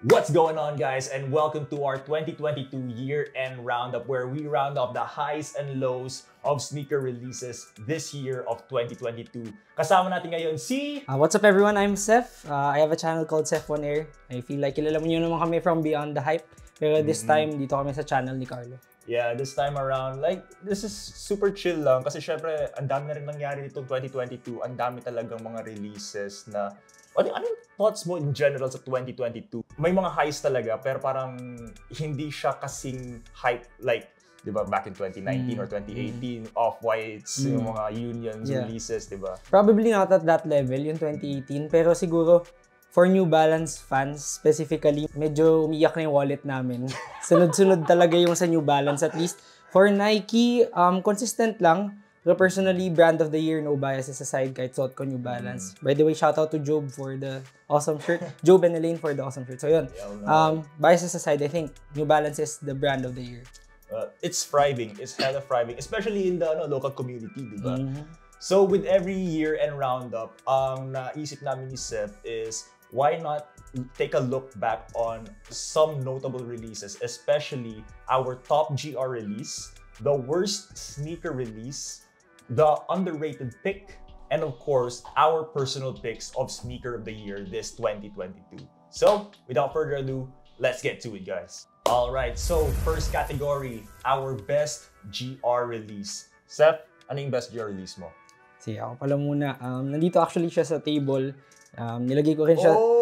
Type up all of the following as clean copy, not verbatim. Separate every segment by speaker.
Speaker 1: What's going on, guys, and welcome to our 2022 year-end roundup where we round up the highs and lows of sneaker releases this year of 2022. Kasama natin ngayon si...
Speaker 2: What's up everyone, I'm Seth. I have a channel called Seth On Air. I feel like kilala mo nyo naman kami from Beyond the Hype. Pero this time, dito kami sa channel ni Carlo.
Speaker 1: Yeah, this time around, like, this is super chill lang kasi syempre, ang dami na rin nangyari nitong 2022. Ang dami talagang mga releases na... Ano yung thoughts mo in general sa 2022? May mga highs talaga, pero parang hindi siya kasing hype like, di ba, back in 2019 or 2018, Off-Whites, yung mga Unions releases, di ba?
Speaker 2: Probably not at that level, yung 2018. Pero siguro, for New Balance fans, specifically, medyo umiyak na yung wallet namin. Sunod-sunod talaga yung sa New Balance. At least, for Nike, consistent lang. So personally, brand of the year, no biases aside, kahit suot ko New Balance. By the way, shout out to Job for the awesome shirt. Job and Elaine for the awesome shirt. So yun, biases aside, I think New Balance is the brand of the year.
Speaker 1: It's thriving. It's hella thriving, especially in the local community, di ba? So with every year-end roundup, ang naisip namin ni Seth is why not take a look back on some notable releases, especially our top GR release, the worst sneaker release, the underrated pick, and of course, our personal picks of sneaker of the year this 2022. So, without further ado, let's get to it, guys. All right, so first category, our best GR release. Seth, ano yung best GR release mo?
Speaker 2: Sige, ako pala muna. Nandito actually siya sa table. Nilagay ko rin siya.
Speaker 1: Okay.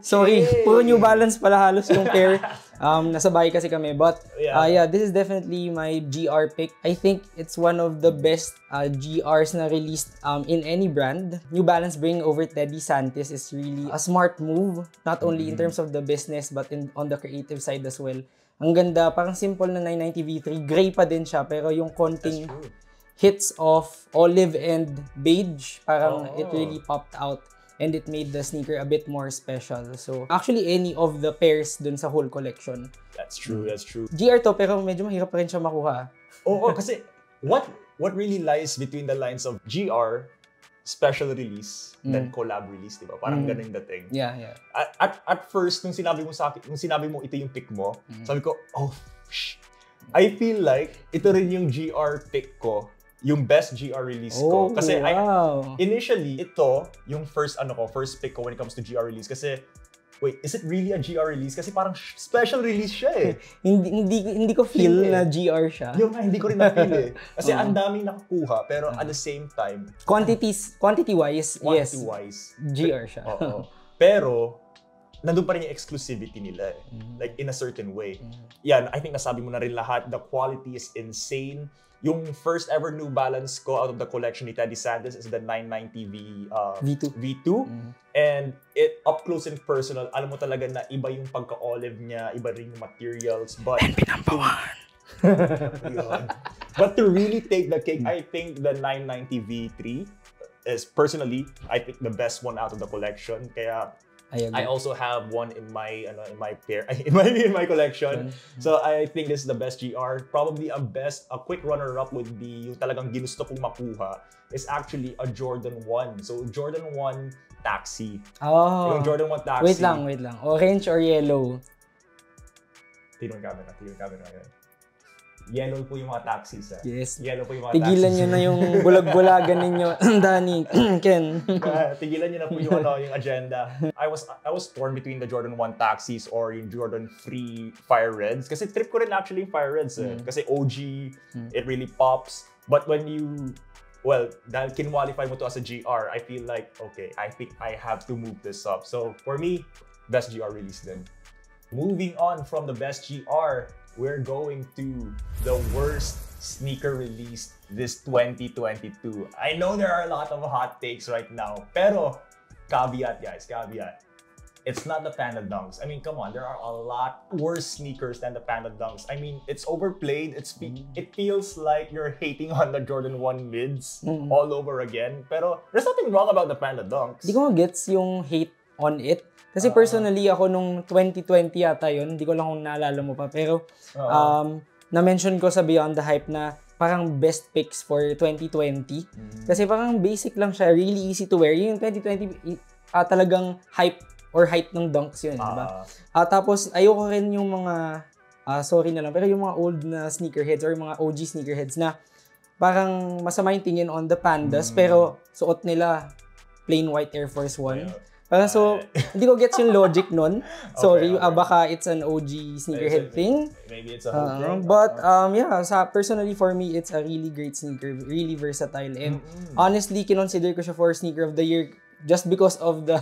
Speaker 2: Sorry, puro New Balance pala halos yung pair. Nasa bahay kasi kami. But yeah, this is definitely my GR pick. I think it's one of the best GRs na released in any brand. New Balance bringing over Teddy Santis is really a smart move. Not only in terms of the business, but on the creative side as well. Ang ganda, parang simple na 990 V3. Gray pa din siya, pero yung konting hits of olive and beige, parang it really popped out. And it made the sneaker a bit more special. So, actually, any of the pairs dun sa whole collection.
Speaker 1: That's true, that's true.
Speaker 2: GR to, pero medyo mahirap pa rin siya makuha.
Speaker 1: Oo, kasi what really lies between the lines of GR, special release, then collab release, di ba? Parang ganun dating.
Speaker 2: Yeah, yeah.
Speaker 1: At first, nung sinabi mo sa akin, nung sinabi mo ito yung pick mo, sabi ko, oh, I feel like ito rin yung GR pick ko. Yung best GR release ko. Kasi initially, ito, yung first pick ko when it comes to GR release. Kasi, wait, is it really a GR release? Kasi parang special release siya eh.
Speaker 2: hindi ko feel na GR siya.
Speaker 1: Yung hindi ko rin na-feel eh. Kasi ang daming nakukuha, pero at the same time,
Speaker 2: Quantity-wise, yes. GR siya.
Speaker 1: Pero, nandun pa rin yung exclusivity nila eh. Like, in a certain way. Yan, I think nasabi mo na rin lahat. The quality is insane. Yung first ever New Balance ko out of the collection ni Teddy Santis is the 990 V2. And it up close and personal, alam mo talaga na iba yung pagka-olive niya, iba rin yung materials. But
Speaker 2: NP number 1.
Speaker 1: But to really take the cake, I think the 990 V3 is personally, I think the best one out of the collection. Kaya I also have one in my collection. So I think this is the best GR. Probably a quick runner-up would be yung talagang ginusto kong makuha is actually a Jordan 1. So Jordan 1 Taxi.
Speaker 2: Oh.
Speaker 1: Yung Jordan 1 Taxi.
Speaker 2: Wait lang. Orange or yellow?
Speaker 1: Tingnan camera. Yellow po yung mga taxis.
Speaker 2: Yes.
Speaker 1: Yellow po yung mga
Speaker 2: Tigilan
Speaker 1: taxis.
Speaker 2: nyo na yung bulag-bulagan ninyo, Danny, Ken.
Speaker 1: Tigilan nyo na po yung agenda. I was torn between the Jordan 1 taxis or yung Jordan 3 Fire Reds. Kasi trip ko rin actually yung Fire Reds. Kasi OG, it really pops. But when dahil kinwalify mo to as a GR, I feel like, okay, I think I have to move this up. So for me, best GR release then. Moving on from the best GR, we're going to the worst sneaker release this 2022. I know there are a lot of hot takes right now, pero caveat guys, caveat. It's not the Panda Dunks. I mean, come on, there are a lot worse sneakers than the Panda Dunks. I mean, it's overplayed. It feels like you're hating on the Jordan 1 mids all over again. Pero there's nothing wrong about the Panda Dunks.
Speaker 2: Di ko gets yung hate on it. Kasi personally ako nung 2020 yata yun, hindi ko lang kung naalala mo pa, pero na-mention ko sa Beyond the Hype na parang best picks for 2020. Kasi parang basic lang siya, really easy to wear. Yung 2020 talagang hype or height ng dunks yun, di ba? Tapos, ayoko rin yung mga, sorry na lang, pero yung mga old na sneakerheads or mga OG sneakerheads na parang masama yung tingin on the pandas, pero suot nila plain white Air Force One. Parang so, hindi ko gets yung logic nun. Sorry, baka it's an OG sneakerhead thing.
Speaker 1: Maybe it's a whole thing.
Speaker 2: But yeah, personally for me, it's a really great sneaker, really versatile. And honestly, kinonsider ko siya for sneaker of the year just because of the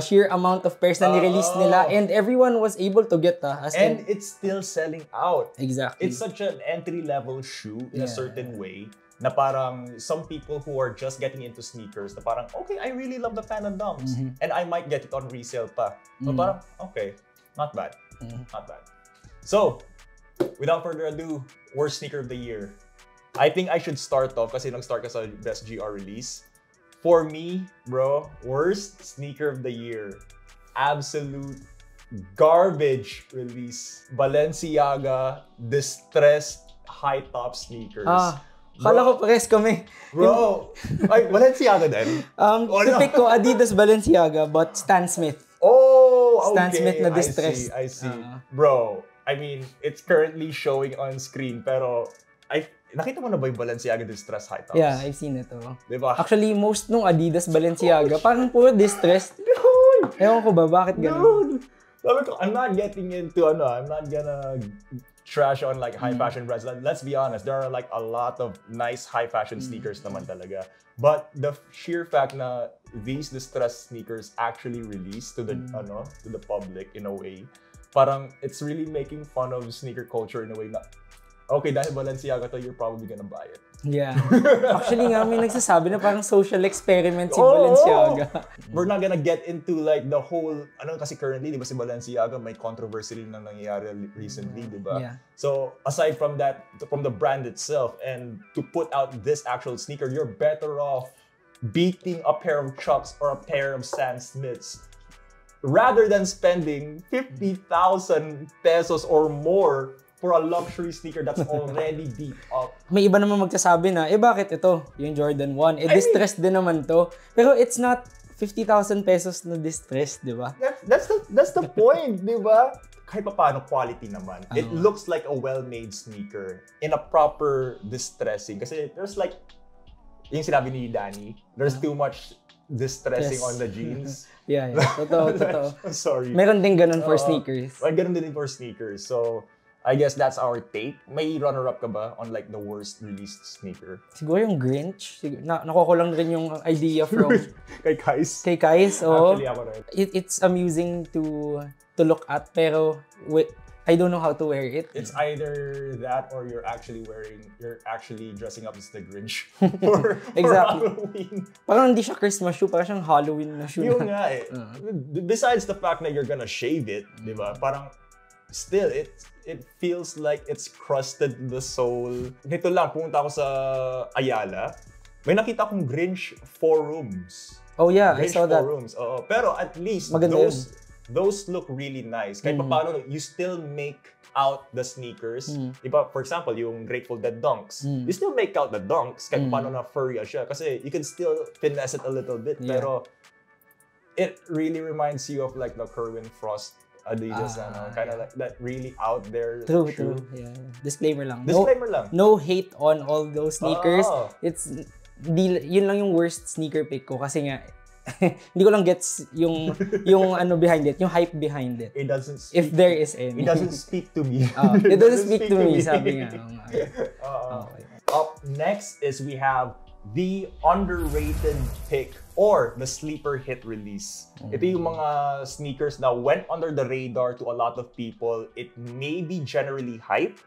Speaker 2: sheer amount of pairs na ni-release nila. And everyone was able to get
Speaker 1: and it's still selling out.
Speaker 2: Exactly.
Speaker 1: It's such an entry-level shoe in a certain way. Na parang some people who are just getting into sneakers, na parang, okay, I really love the Panda Dunks. And I might get it on resale pa. So parang, okay, not bad. Not bad. So, without further ado, worst sneaker of the year. I think I should start off kasi nag-start ka sa best GR release. For me, bro, worst sneaker of the year. Absolute garbage release. Balenciaga distressed high-top sneakers.
Speaker 2: Kala ko pares kami.
Speaker 1: Bro, ay, Balenciaga din?
Speaker 2: Pick ko Adidas Balenciaga, but Stan Smith.
Speaker 1: Oh, okay.
Speaker 2: Stan Smith na distressed.
Speaker 1: I see. Bro, I mean, it's currently showing on screen, pero nakita mo na ba yung Balenciaga distressed high tops?
Speaker 2: Yeah, I've seen it.
Speaker 1: Diba?
Speaker 2: Actually, most nung Adidas Balenciaga, parang puro distressed. Ewan ko ba, bakit ganun?
Speaker 1: Sabi ko, I'm not getting into, I'm not gonna trash on like high fashion brands. Let's be honest, there are like a lot of nice high fashion sneakers naman talaga. But the sheer fact na these distressed sneakers actually released to the to the public in a way, parang it's really making fun of sneaker culture in a way na, okay, dahil Balenciaga to, you're probably gonna buy it.
Speaker 2: Yeah. Actually nga, may nagsasabi na parang social experiment si Balenciaga.
Speaker 1: We're not gonna get into like the whole, kasi currently, di ba si Balenciaga, may controversy na nangyayari recently, di ba?
Speaker 2: Yeah.
Speaker 1: So, aside from that, from the brand itself, and to put out this actual sneaker, you're better off beating a pair of Chucks or a pair of Stan Smiths rather than spending 50,000 pesos or more for a luxury sneaker that's already beat up.
Speaker 2: May iba naman magsasabi na, bakit ito? Yung Jordan 1. Distressed din naman to. Pero it's not 50,000 pesos na distressed, di ba?
Speaker 1: That's the point, di ba? Kahit pa paano, quality naman. It looks like a well-made sneaker in a proper distressing. Kasi there's like, yung sinabi ni Danny, there's too much distressing on the jeans.
Speaker 2: Yeah. Totoo.
Speaker 1: Sorry.
Speaker 2: Meron din ganun for sneakers.
Speaker 1: Ganun din for sneakers. So, I guess that's our take. May runner-up ka ba on like the worst released sneaker?
Speaker 2: Siguro yung Grinch. Nakuha ko lang rin yung idea from
Speaker 1: kay Kais.
Speaker 2: Oh.
Speaker 1: Actually, ako rin.
Speaker 2: It's amusing to look at, pero I don't know how to wear it.
Speaker 1: It's either that or you're actually dressing up as the Grinch for Halloween.
Speaker 2: Parang hindi siya Christmas shoe, parang siyang Halloween na shoe.
Speaker 1: Yung nga eh. Besides the fact na you're gonna shave it, di ba? Parang still, it feels like it's crusted the soul. Nito lang, pumunta ako sa Ayala. May nakita akong Grinch 4 rooms.
Speaker 2: Oh yeah,
Speaker 1: Grinch
Speaker 2: I saw that.
Speaker 1: 4 rooms. Pero at least
Speaker 2: Maganda
Speaker 1: those look really nice. Kahit paano, you still make out the sneakers. Diba, for example, yung Grateful Dead Dunks. You still make out the Dunks kahit paano na furry siya. Kasi you can still finesse it a little bit.
Speaker 2: Yeah.
Speaker 1: Pero it really reminds you of like the Kerwin Frost Adidas, kind of like that really out there.
Speaker 2: True. Yeah. Disclaimer lang.
Speaker 1: No
Speaker 2: hate on all those sneakers. Yun lang yung worst sneaker pick ko kasi nga hindi ko lang gets yung behind it, yung hype behind it.
Speaker 1: It doesn't speak,
Speaker 2: if there is any.
Speaker 1: It doesn't speak to me.
Speaker 2: It doesn't speak to me, sabi nga.
Speaker 1: Okay. Up next is we have the underrated pick or the sleeper hit release. Ito yung mga sneakers na went under the radar to a lot of people. It may be generally hype,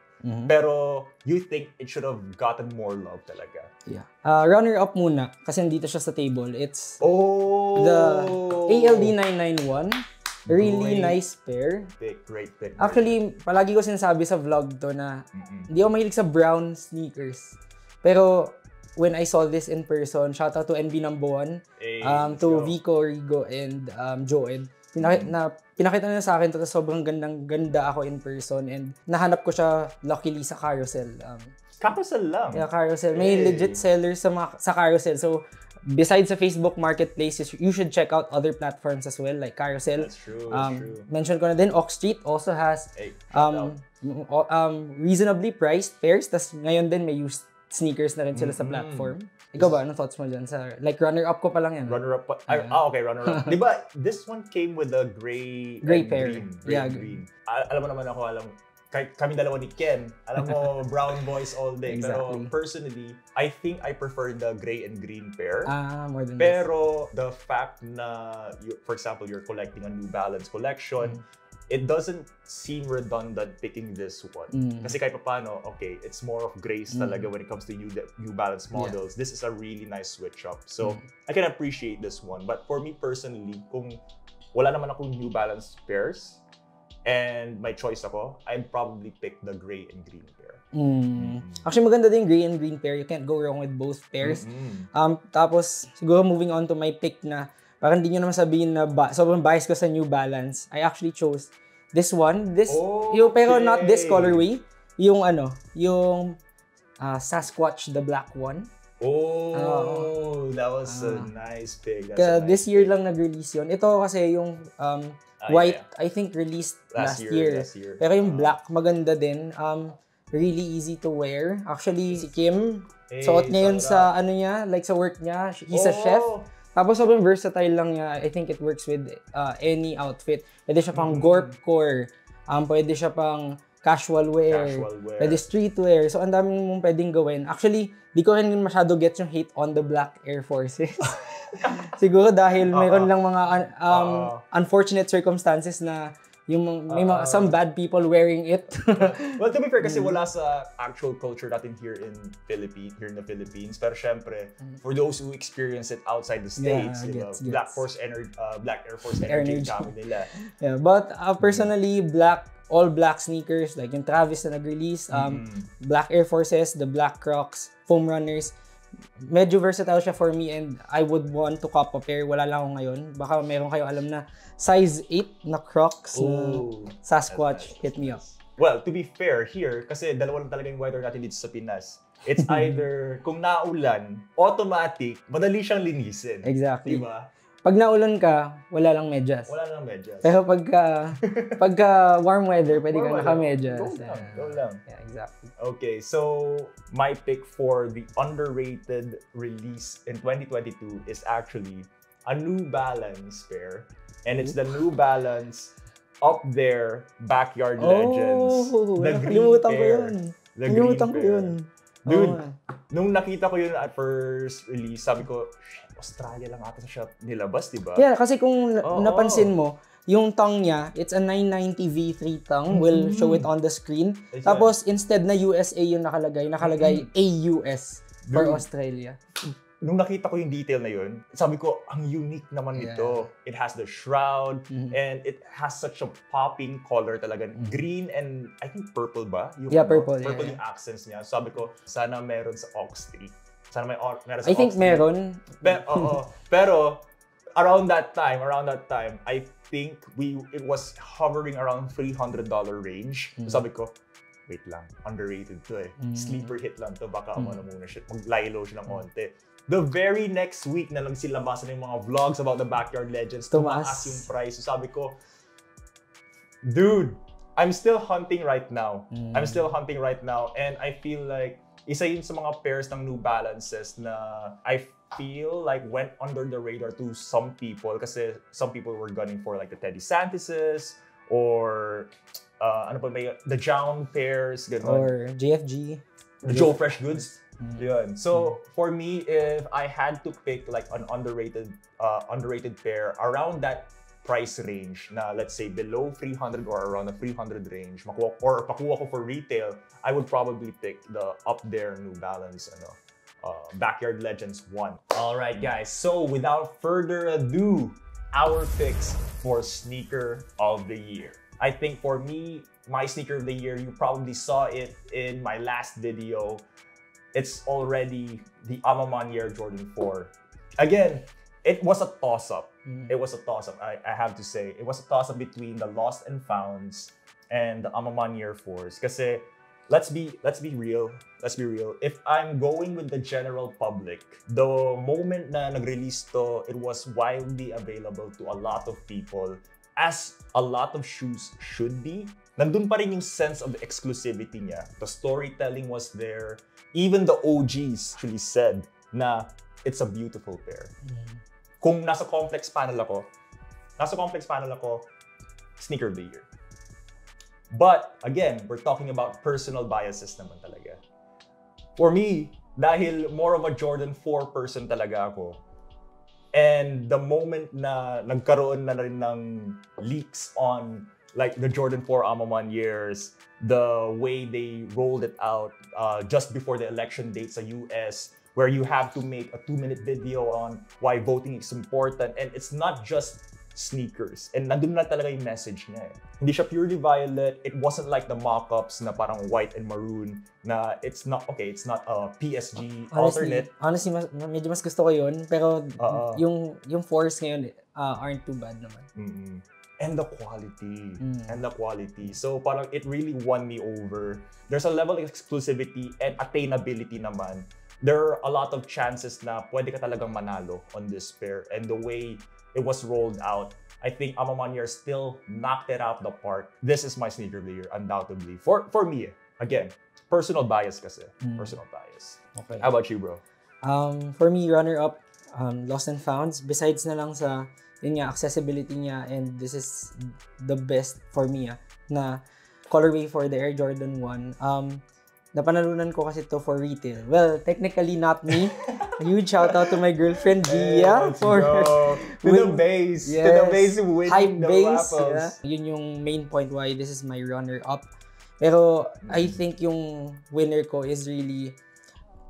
Speaker 1: pero you think it should have gotten more love talaga.
Speaker 2: Yeah. Runner-up muna, kasi nandito siya sa table. It's the ALD 991. Really nice pair.
Speaker 1: Great pick.
Speaker 2: Actually, palagi ko sinasabi sa vlog to na hindi ako mahilig sa brown sneakers. Pero when I saw this in person, shout out to NB number 1, to Vico, Rigo, and Joed. Pinakita na sa akin to, sobrang ganda ako in person, and nahanap ko siya luckily sa Carousel.
Speaker 1: Carousel lang?
Speaker 2: Yeah, Carousel. May legit sellers sa Carousel. So, besides the Facebook Marketplace, you should check out other platforms as well, like Carousel.
Speaker 1: That's true. That's true.
Speaker 2: Mention ko na din, Oak Street also has reasonably priced pairs. Tas ngayon din may used sneakers na rin sila sa platform. Ikaw ba, anong thoughts mo dyan? Like, runner-up ko pa lang yan.
Speaker 1: Runner-up pa? Okay, runner-up. Diba, this one came with a gray
Speaker 2: pair.
Speaker 1: Green. Alam mo naman ako, kami dalawa ni Ken, alam mo, brown boys all day.
Speaker 2: Exactly.
Speaker 1: Pero personally, I think I prefer the gray and green pair.
Speaker 2: More than
Speaker 1: Pero the fact na, for example, you're collecting a New Balance collection, it doesn't seem redundant picking this one. Kasi kahit paano, okay, it's more of grace talaga when it comes to New Balance models. This is a really nice switch up. So, I can appreciate this one. But for me personally, kung wala naman akong New Balance pairs, and my choice ako, I'd probably pick the gray and green pair.
Speaker 2: Actually, maganda din gray and green pair. You can't go wrong with both pairs. Tapos, siguro moving on to my pick na parang hindi nyo naman sabihin na sobrang bias ko sa New Balance. I actually chose this one. Pero not this colorway. Yung Sasquatch, the black one.
Speaker 1: That was a nice pick.
Speaker 2: This year lang nag-release yun. Ito kasi yung white, I think released last year. Pero yung black, maganda din. Really easy to wear. Actually, si Kim, suot niya yun sa like sa work niya. He's a chef. Tapos sobrang versatile lang niya. I think it works with any outfit. Pwede siya pang gorpcore. Pwede siya pang casual wear. Pwede streetwear. So, ang dami mong pwedeng gawin. Actually, di ko rin masyado get yung hate on the black Air Forces. Siguro dahil mayroon lang mga unfortunate circumstances na may some bad people wearing it.
Speaker 1: Well, to be fair, kasi wala sa actual culture natin here in the Philippines. Pero syempre, for those who experience it outside the States, Black Air Force energy kami nila.
Speaker 2: Yeah, but personally, all black sneakers, like yung Travis na nag-release, Black Air Forces, the Black Crocs, Foam Runners, medyo versatile siya for me and I would want to cop a pair. Wala lang ako ngayon. Baka meron kayo alam na size 8 na Crocs na Sasquatch, hit me up.
Speaker 1: Well, to be fair, here, kasi dalawa lang talaga yung weather natin dito sa Pinas. It's either, kung naulan, automatic, madali siyang linisin.
Speaker 2: Exactly.
Speaker 1: Diba?
Speaker 2: Pag naulan ka, wala lang medyas.
Speaker 1: Wala lang medyas.
Speaker 2: Pero pagka warm weather, pwede ka naka-medyas.
Speaker 1: Go lang.
Speaker 2: Yeah, exactly.
Speaker 1: Okay, so my pick for the underrated release in 2022 is actually a New Balance pair. And it's the New Balance Up There Backyard Legends. The green pair.
Speaker 2: Kalimutan ko yun.
Speaker 1: Dude, nung nakita ko yun at first release, sabi ko, Australia lang ata sa shop nilabas, diba?
Speaker 2: Yeah, kasi kung napansin mo, yung tongue niya, it's a 990 V3 tongue. We'll show it on the screen. Tapos, instead na USA yung nakalagay AUS for Australia.
Speaker 1: Nung nakita ko yung detail na yun, sabi ko, ang unique naman nito. It has the shroud, and it has such a popping color talaga. Green and, I think purple ba?
Speaker 2: Purple.
Speaker 1: Purple yung accents niya. Sabi ko, sana meron sa Oak Street. Sana meron sa
Speaker 2: I think meron.
Speaker 1: Pero, around that time, I think it was hovering around $300 range. So sabi ko, wait lang, underrated to eh. Sleeper hit lang to, baka muna siya, mag-lie low siya ng konti. The very next week na lang sila basa ng mga vlogs about the Backyard Legends, tumaas yung price. So sabi ko, dude, I'm still hunting right now. And I feel like isa yun sa mga pairs ng New Balances na I feel like went under the radar to some people kasi some people were gunning for like the Teddy Santises or the Jown pairs, ganun.
Speaker 2: Or JFG.
Speaker 1: The Joe Fresh Goods. Yun. So, for me, if I had to pick like an underrated pair around that price range na let's say below 300 or around the 300 range, pakuha ko for retail, I would probably pick the Up There New Balance Backyard Legends 1. Alright guys, so without further ado, our picks for Sneaker of the Year. I think for me, my Sneaker of the Year, you probably saw it in my last video. It's already the Amamanier Jordan 4. Again, it was a toss-up. I have to say. It was a toss-up between the Lost and Founds and the Amamanier 4s. Kasi let's be real. Let's be real. If I'm going with the general public, the moment na nag-release to, it was widely available to a lot of people, as a lot of shoes should be. Nandun pa rin yung sense of exclusivity niya. The storytelling was there. Even the OGs actually said na it's a beautiful pair. Kung nasa complex panel ako, sneaker of the year. But again, we're talking about personal biases naman talaga. For me, dahil more of a Jordan 4 person talaga ako, and the moment na nagkaroon na rin ng leaks on like the Jordan 4 Amaman years, the way they rolled it out just before the election date sa US, where you have to make a 2-minute video on why voting is important, and it's not just sneakers. And nandun na talaga yung message niya eh. Hindi siya purely violet. It wasn't like the mock-ups na parang white and maroon na it's not a PSG alternate.
Speaker 2: Honestly, medyo mas gusto ko yun. Pero yung force ngayon aren't too bad naman.
Speaker 1: And the quality. So parang it really won me over. There's a level of exclusivity and attainability naman. There are a lot of chances na pwede ka talagang manalo on this pair. And the way it was rolled out, I think Amamanier still knocked it out the park. This is my sneaker of the year, undoubtedly. For me, again, personal bias kasi. Personal bias.
Speaker 2: Okay.
Speaker 1: How about you, bro?
Speaker 2: For me, runner-up, Lost and Founds. Besides na lang sa yun nga, accessibility niya, and this is the best for me na colorway for the Air Jordan 1. Napanalunan ko kasi to for retail. Well, technically not me. Huge shout out to my girlfriend Gia for
Speaker 1: to the base. Yes. To the base winning
Speaker 2: hype
Speaker 1: the
Speaker 2: base.
Speaker 1: raffles.
Speaker 2: Yeah. Yun yung main point why this is my runner-up. Pero I think yung winner ko is really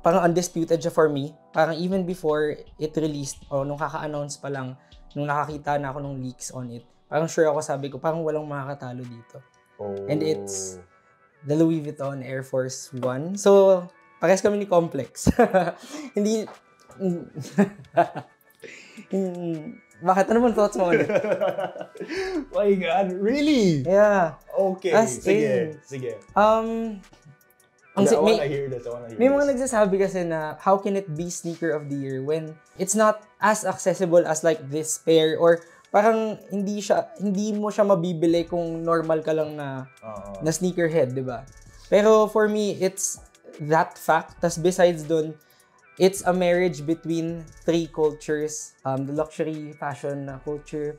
Speaker 2: parang undisputed siya for me. Parang even before it released o nung kaka-announce pa lang, nung nakakita na ako ng leaks on it, parang sure ako, sabi ko, parang walang makakatalo dito. And it's the Louis Vuitton Air Force 1. So, parehas kami ni Complex. Hindi... Bakit? Ano bang thoughts mo ulit?
Speaker 1: My God, really?
Speaker 2: Yeah.
Speaker 1: Okay, sige.
Speaker 2: I
Speaker 1: wanna hear this.
Speaker 2: May mga nagsasabi kasi na, how can it be sneaker of the year when it's not as accessible as like this pair, or parang hindi mo siya mabibili kung normal ka lang na sneakerhead, di ba? Pero for me, it's that fact. Tas besides dun, it's a marriage between three cultures. The luxury fashion culture,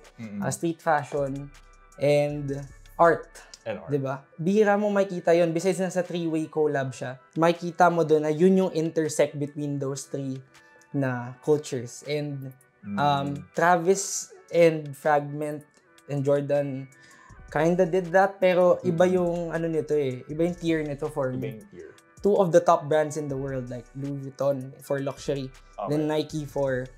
Speaker 2: street fashion, and art. Diba? Bihira mo makita yun. Besides na sa three-way collab siya, makikita mo doon na yun yung intersect between those three na cultures. And Travis and Fragment and Jordan kinda did that, pero iba yung ano nito eh. Iba yung tier nito for me. Two of the top brands in the world, like Louis Vuitton for luxury, then Nike for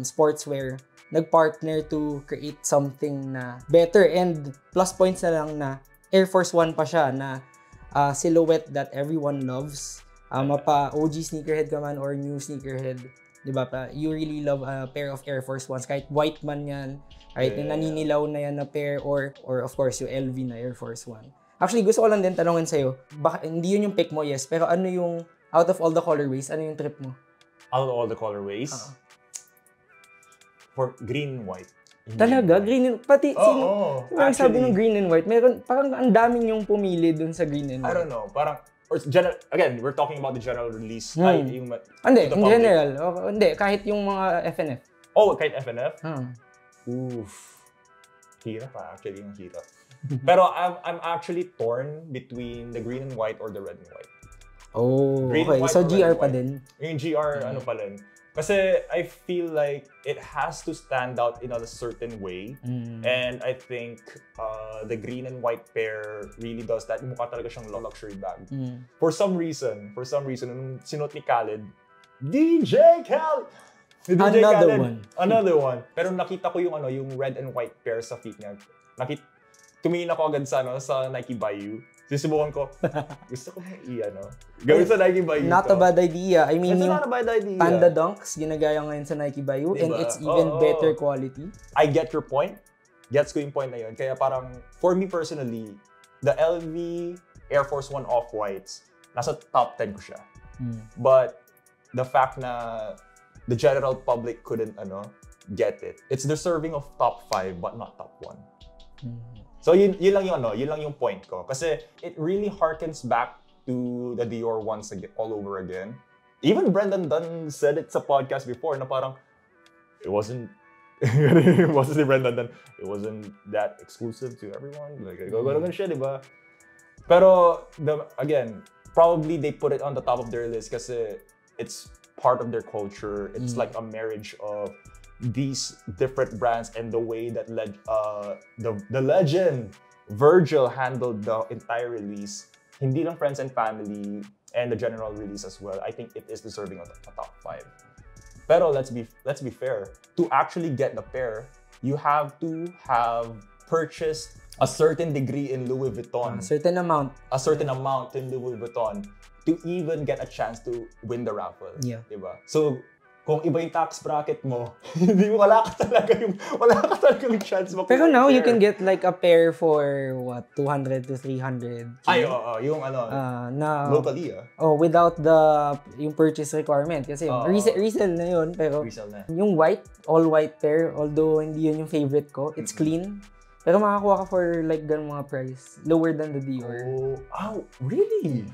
Speaker 2: sportswear, nagpartner to create something na better, and plus points na lang na Air Force 1 pa siya na silhouette that everyone loves. Mapa OG sneakerhead ka man or new sneakerhead, diba pa, you really love a pair of Air Force 1s, kahit white man yan, kahit yung naninilaw na yan na pair, or of course yung LV na Air Force 1. Actually, gusto ko lang din tanongin sa'yo, hindi yun yung pick mo, yes, pero ano yung, out of all the colorways, ano yung trip mo?
Speaker 1: Out of all the colorways? For green and white.
Speaker 2: Talaga? Green and pati sabi ng green and white, meron, parang ang daming yung pumili dun sa green and white.
Speaker 1: I don't know, parang, or again, we're talking about the general release.
Speaker 2: Hindi, in general. Hindi, kahit yung mga FNF.
Speaker 1: Oh, kahit FNF? Oof. Hirap actually, yung hirap. Pero I'm actually torn between the green and white or the red and white.
Speaker 2: Oh, green okay. So GR pa din?
Speaker 1: Yung GR, ano pa rin. Kasi I feel like it has to stand out in a certain way. And I think the green and white pair really does that. Mukha talaga siyang luxury bag. For some reason, nung sinuot ni Khaled, DJ Khaled! Another one. Pero nakita ko yung red and white pair sa feet niya. Tumingin ako agad sa Nike Bayou. Susubukan ko, gusto ko gawin sa Nike Bayou.
Speaker 2: Not a bad idea. I mean, yung Panda Dunks, ginagaya ngayon sa Nike Bayou, diba? And it's even better quality.
Speaker 1: I get your point. Gets ko yung point na yun. Kaya parang, for me personally, the LV Air Force One Off-Whites, nasa top 10 ko siya. But the fact na the general public couldn't get it, it's deserving of top 5 but not top 1. So yun lang yung point ko. Kasi it really harkens back to the Dior once again, all over again. Even Brendan Dunn said it sa podcast before na parang it wasn't Brendan Dunn, it wasn't that exclusive to everyone. Like, ganun siya, di ba? Pero, again, probably they put it on the top of their list kasi it's part of their culture. It's like a marriage of these different brands and the way that the legend Virgil handled the entire release. Hindi lang friends and family and the general release as well. I think it is deserving of a top 5. Pero let's be fair. To actually get the pair, you have to have purchased a certain degree in Louis Vuitton.
Speaker 2: A certain amount
Speaker 1: In Louis Vuitton to even get a chance to win the raffle.
Speaker 2: Yeah.
Speaker 1: Diba? So, kung iba yung tax bracket mo, wala ka talaga yung chance mo.
Speaker 2: Pero now, you can get like a pair for what, 200 to 300.
Speaker 1: Ay, yung locally
Speaker 2: without yung purchase requirement. Kasi resell na yun, pero yung all white pair, although hindi yun yung favorite ko, it's clean. Pero makakuha ka for like ganun mga price. Lower than the Dior.
Speaker 1: Oh, really?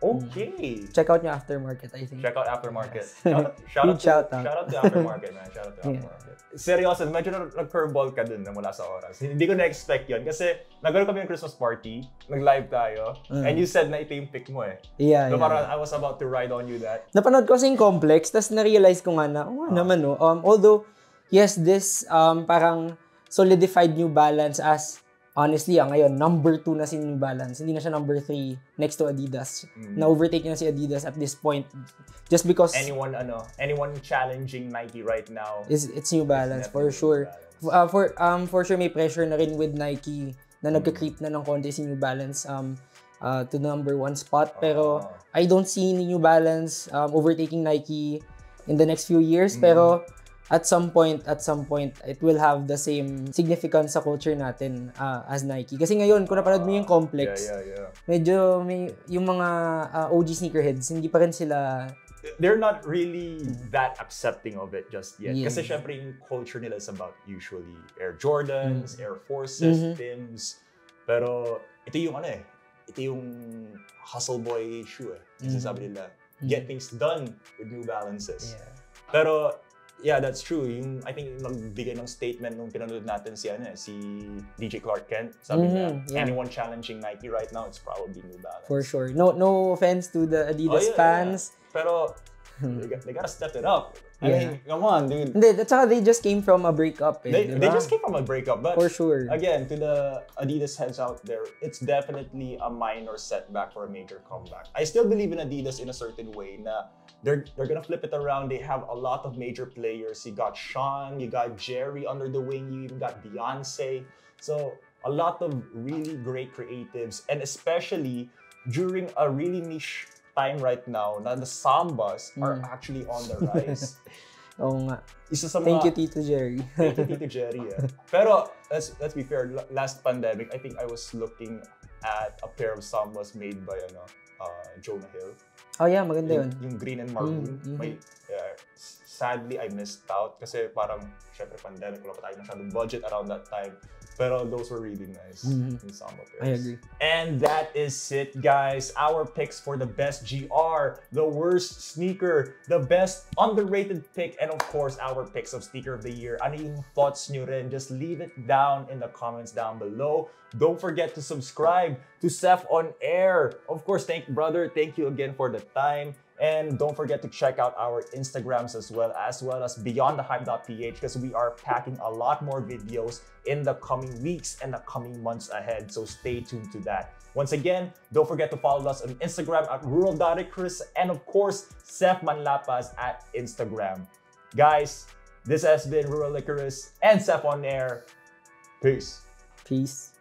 Speaker 1: Okay.
Speaker 2: Check out yung aftermarket, I think.
Speaker 1: Check out aftermarket.
Speaker 2: Yes.
Speaker 1: Shout out
Speaker 2: to
Speaker 1: aftermarket, man. Shout out to aftermarket. Seryoso, medyo nag-curveball ka dun na mula sa oras. Hindi ko na-expect yun kasi nagkaroon kami ng Christmas party, nag-live tayo, and you said na ito yung pick mo eh.
Speaker 2: Yeah,
Speaker 1: so parang I was about to ride on you that.
Speaker 2: Napanood ko kasing Complex, tas na-realize ko nga na, naman no. Although, yes, this parang solidified New Balance as honestly, ngayon, number 2 na si New Balance. Hindi na siya number 3 next to Adidas. Na-overtake na si Adidas at this point. Just because
Speaker 1: anyone challenging Nike right now,
Speaker 2: it's New Balance for sure. For sure may pressure na rin with Nike na nagka-creep na ng konti si New Balance to the number 1 spot. Pero I don't see New Balance overtaking Nike in the next few years. Pero at some point, it will have the same significance sa culture natin as Nike. Kasi ngayon, kung napanood mo yung Complex, medyo yung mga OG sneakerheads, hindi pa rin sila...
Speaker 1: They're not really that accepting of it just yet.
Speaker 2: Yeah.
Speaker 1: Kasi syempre yung culture nila is about usually Air Jordans, Air Forces, Tims. Pero ito yung ito yung hustle boy shoe eh. Sabi nila, get things done with New Balances.
Speaker 2: Yeah.
Speaker 1: Pero yeah, that's true. I think nagbigay ng statement nung pinanood natin si DJ Clark Kent. Sabi niya, anyone challenging Nike right now, it's probably New Balance.
Speaker 2: For sure. No offense to the Adidas fans.
Speaker 1: Yeah. Pero they gotta step it up. I mean, come on, dude.
Speaker 2: Hindi, that's how they just came from a breakup.
Speaker 1: They just came from a breakup, but
Speaker 2: for sure.
Speaker 1: Again, to the Adidas heads out there, it's definitely a minor setback for a major comeback. I still believe in Adidas in a certain way. Na they're gonna flip it around. They have a lot of major players. You got Sean, you got Jerry under the wing, you even got Beyonce. So a lot of really great creatives, and especially during a really niche time right now na the Sambas are actually on the rise.
Speaker 2: Oo nga.
Speaker 1: Isa sa
Speaker 2: Thank you, Tito Jerry.
Speaker 1: Thank you, Tito Jerry. Pero let's be fair, last pandemic, I think I was looking at a pair of Sambas made by Jonah Hill.
Speaker 2: Oh yeah, maganda yun.
Speaker 1: Yung green and maroon. Sadly, I missed out kasi parang, syempre pandemic, wala pa tayo masyadong budget around that time. Pero those were really nice in Samba pairs.
Speaker 2: I agree.
Speaker 1: And that is it, guys. Our picks for the best GR, the worst sneaker, the best underrated pick, and of course, our picks of sneaker of the year. Ano yung thoughts nyo rin? Just leave it down in the comments down below. Don't forget to subscribe to Seth on Air. Of course, thank you again for the time. And don't forget to check out our Instagrams as well as beyondthehype.ph because we are packing a lot more videos in the coming weeks and the coming months ahead. So stay tuned to that. Once again, don't forget to follow us on Instagram at rural.icarus and of course, Seth Manlapas at Instagram. Guys, this has been Rural Icarus and Seth on Air. Peace.
Speaker 2: Peace.